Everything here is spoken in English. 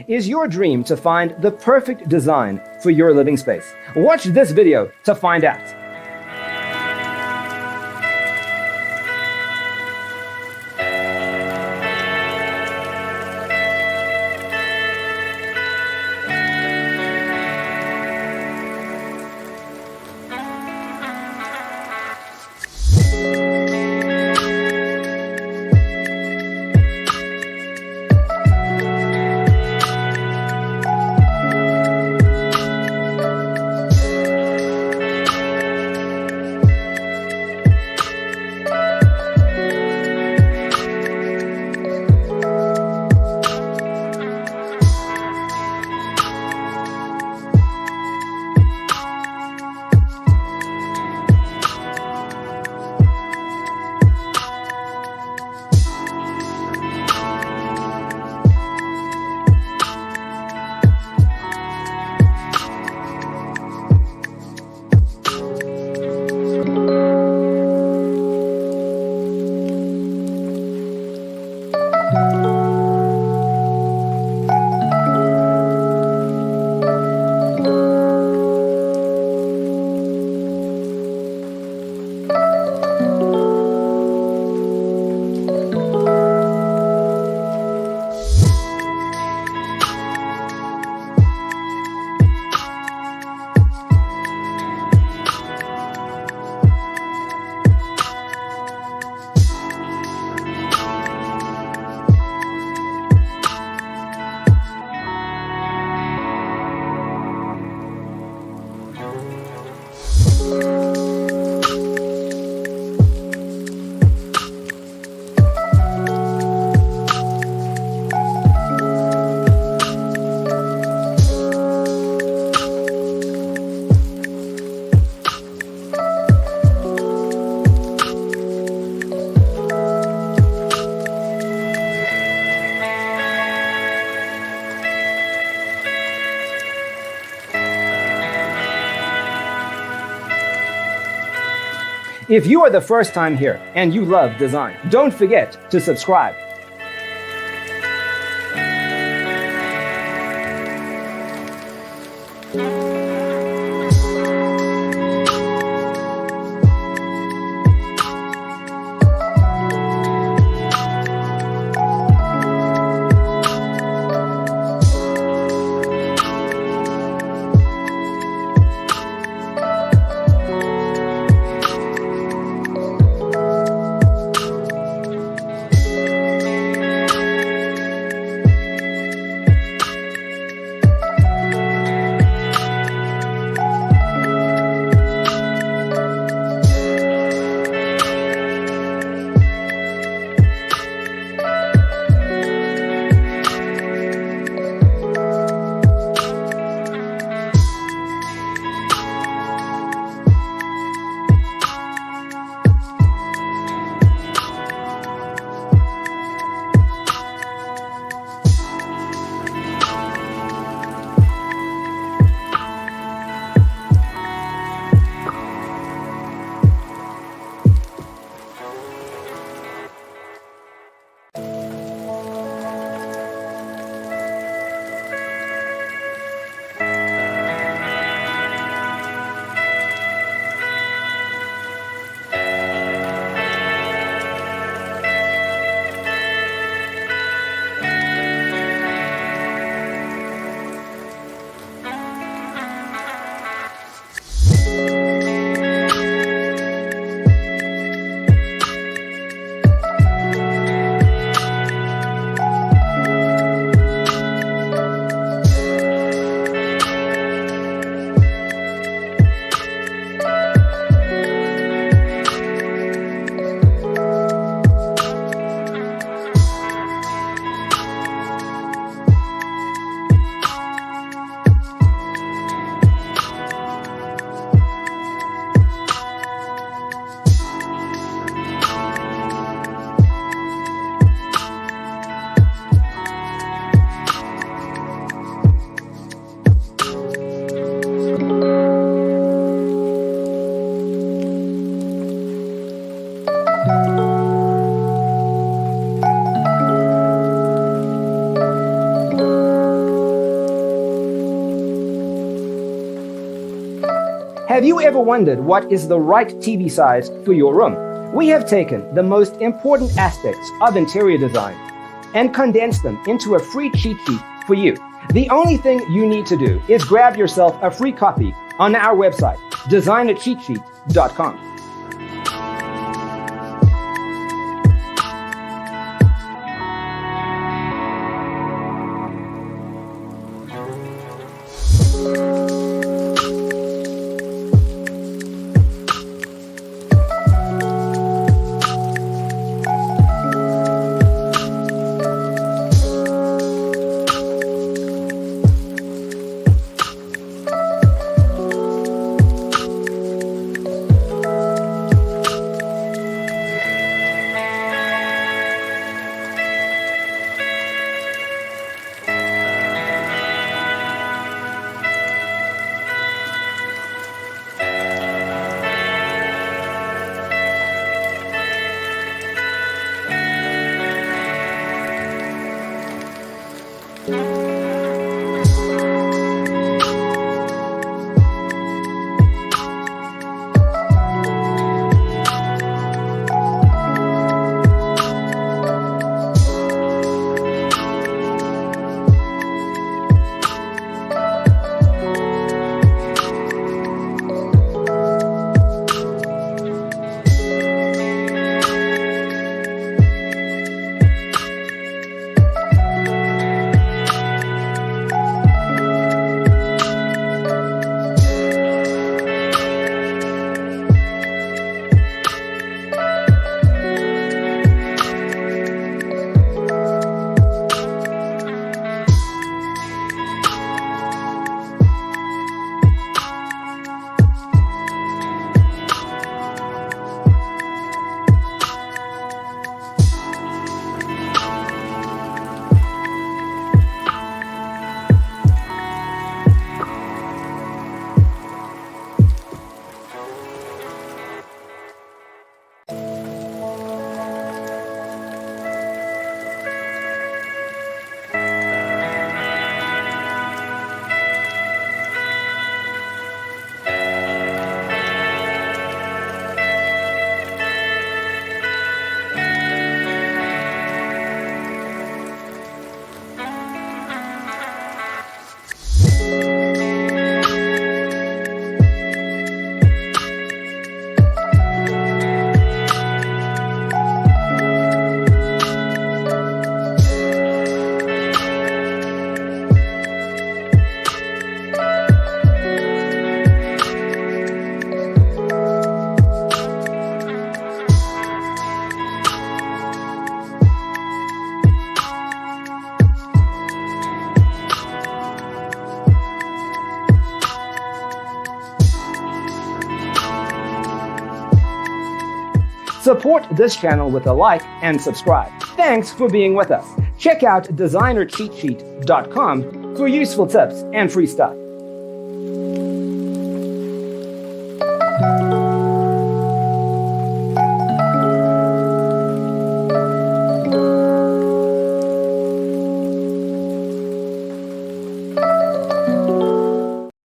Is your dream to find the perfect design for your living space? Watch this video to find out. If you are the first time here and you love design, don't forget to subscribe. Have you ever wondered what is the right TV size for your room? We have taken the most important aspects of interior design and condensed them into a free cheat sheet for you. The only thing you need to do is grab yourself a free copy on our website, designercheatsheet.com. Support this channel with a like and subscribe. Thanks for being with us. Check out designercheatsheet.com for useful tips and free stuff.